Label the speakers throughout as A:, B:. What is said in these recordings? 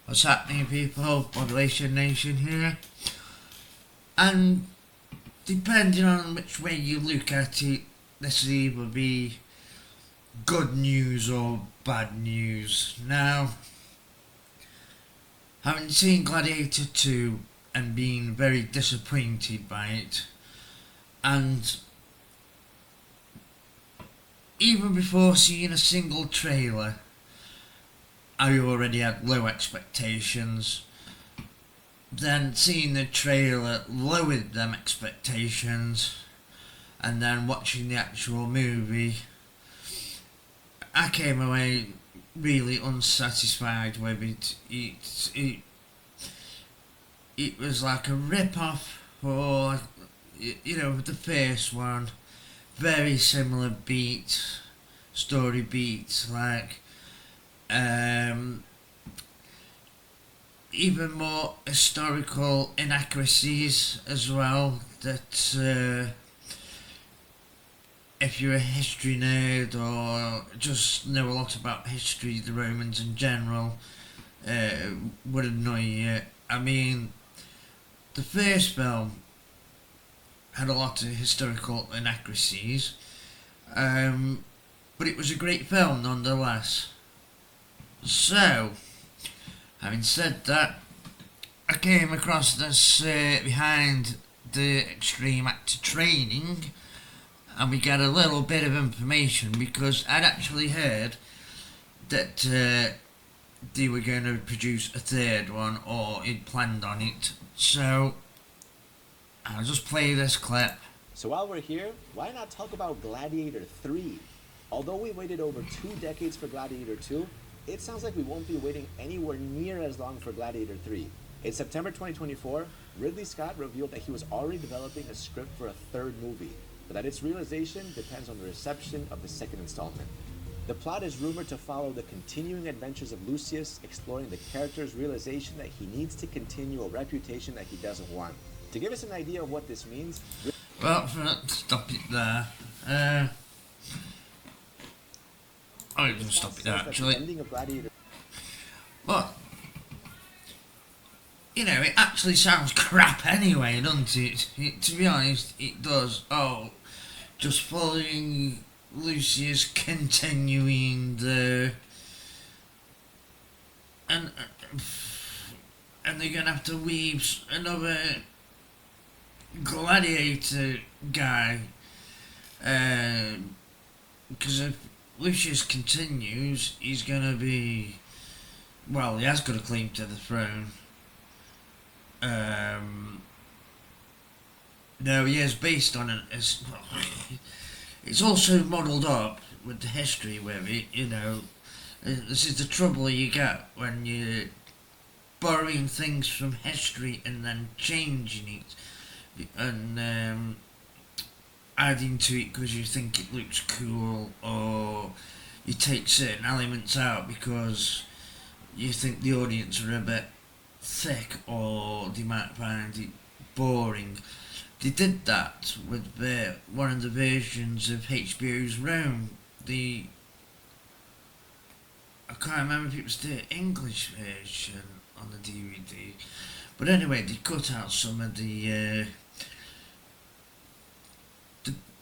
A: What's happening, people? Modulation Nation here. And depending on which way you look at it, this will either be good news or bad news. Now, having seen Gladiator 2 and being very disappointed by it, and even before seeing a single trailer, I already had low expectations. Then seeing the trailer lowered them expectations, and then watching the actual movie, I came away really unsatisfied with it. It was like a rip-off, or the first one. Very similar beats, story beats, like even more historical inaccuracies as well, that if you're a history nerd or just know a lot about history, the Romans in general, would annoy you. I mean, the first film had a lot of historical inaccuracies, but it was a great film nonetheless. So, having said that, I came across this behind the extreme actor training, and we got a little bit of information, because I'd actually heard that they were going to produce a third one, or he'd planned on it. So I'll just play this clip.
B: So while we're here, why not talk about Gladiator 3? Although we waited over 2 decades for Gladiator 2, it sounds like we won't be waiting anywhere near as long for Gladiator 3. In September 2024, Ridley Scott revealed that he was already developing a script for a third movie, but that its realization depends on the reception of the second installment. The plot is rumored to follow the continuing adventures of Lucius, exploring the character's realization that he needs to continue a reputation that he doesn't want. To give us an idea of what this means...
A: Well, stop it there. I'll even stop it there, actually. But, it actually sounds crap anyway, doesn't it? To be honest, it does. Oh, just following Lucius, continuing the... And they're going to have to weave another Gladiator guy, because if Lucius continues, he's going to be, well, he has got a claim to the throne. No, he is based on it. It's also modelled up with the history with it, This is the trouble you get when you're borrowing things from history and then changing it and adding to it because you think it looks cool, or you take certain elements out because you think the audience are a bit thick or they might find it boring. They did that with one of the versions of HBO's Rome. I can't remember if it was the English version on the DVD, but anyway, they cut out some of the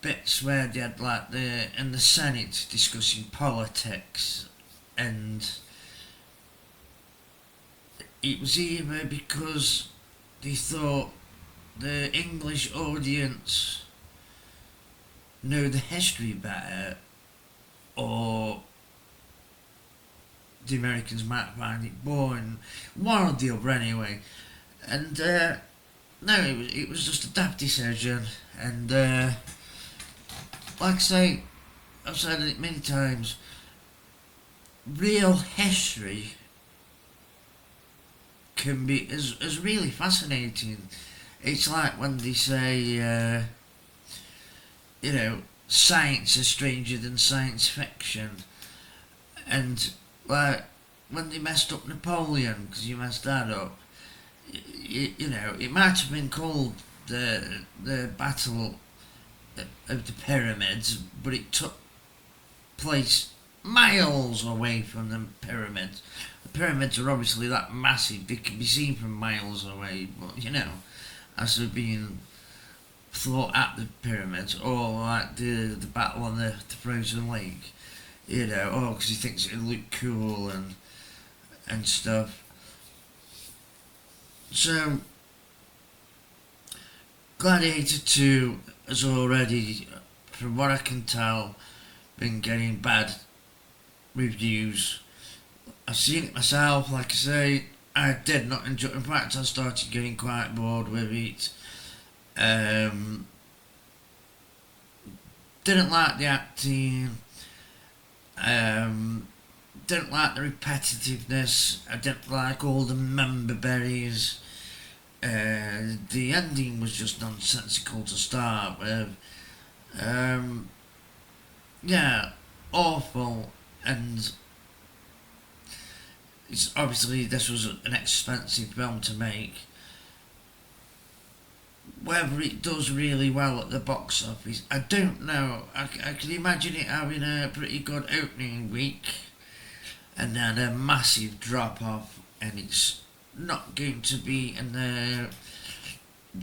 A: bits where they had like in the Senate discussing politics, and it was either because they thought the English audience know the history better, or the Americans might find it boring. One or the other anyway. And no, it was just a daft decision, and like I say, I've said it many times, real history can be is really fascinating. It's like when they say, science is stranger than science fiction, and like when they messed up Napoleon, because you messed that up, it might have been called the battle of the pyramids, but it took place miles away from the pyramids. The pyramids are obviously that massive, they can be seen from miles away, but as they're being thought at the pyramids, or like the battle on the frozen lake, because he thinks it'll look cool and stuff. So, Gladiator 2 has already, from what I can tell, been getting bad reviews. I've seen it myself, like I say, I did not enjoy it. In fact, I started getting quite bored with it. Didn't like the acting. Didn't like the repetitiveness. I didn't like all the member berries. The ending was just nonsensical to start with. Yeah, awful. And it's obviously this was an expensive film to make. Whether it does really well at the box office, I don't know. I can imagine it having a pretty good opening week and then a massive drop off, and it's not going to be in the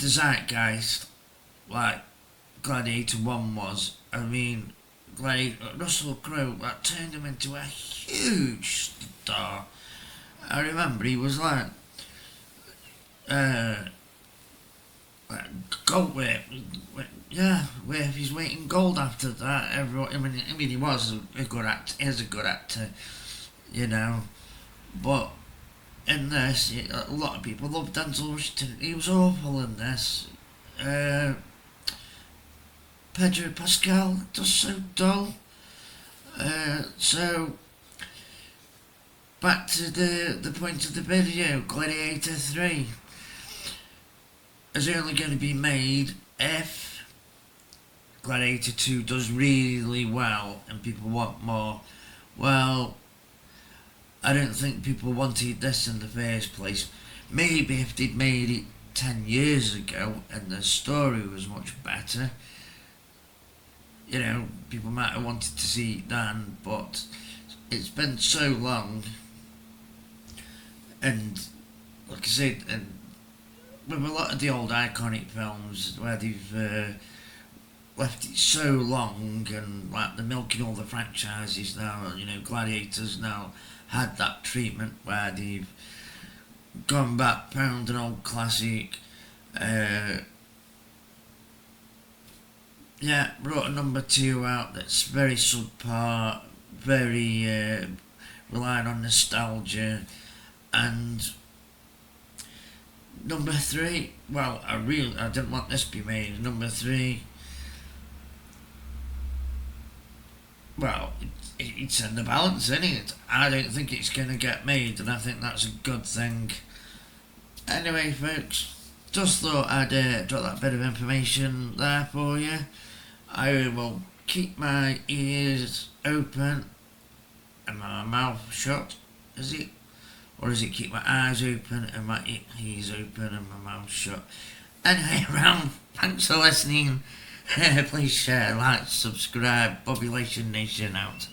A: zeitgeist like Gladiator 1 was. I mean, Russell Crowe, that turned him into a huge star. I remember he was like gold with his weight in gold after that. Everyone, I mean, he was a good actor. Is a good actor, But in this, a lot of people loved Denzel Washington. He was awful in this. Pedro Pascal, just so dull. So back to the point of the video, Gladiator 3 is only going to be made if Gladiator 2 does really well and people want more. Well, I don't think people wanted this in the first place. Maybe if they'd made it 10 years ago and the story was much better, people might have wanted to see it then, but it's been so long, and like I said, and with a lot of the old iconic films where they've left it so long, and like they're milking all the franchises now, Gladiators now had that treatment where they've gone back, found an old classic, brought a number 2 out that's very subpar, very relying on nostalgia, and number 3, well, I didn't want this to be made. Number 3, well, it's in the balance, isn't it? I don't think it's going to get made, and I think that's a good thing. Anyway, folks, just thought I'd drop that bit of information there for you. I will keep my ears open and my mouth shut, is it? Or is it keep my eyes open and my ears open and my mouth shut? Anyway, thanks for listening. Please share, like, subscribe. Bobulation Nation out.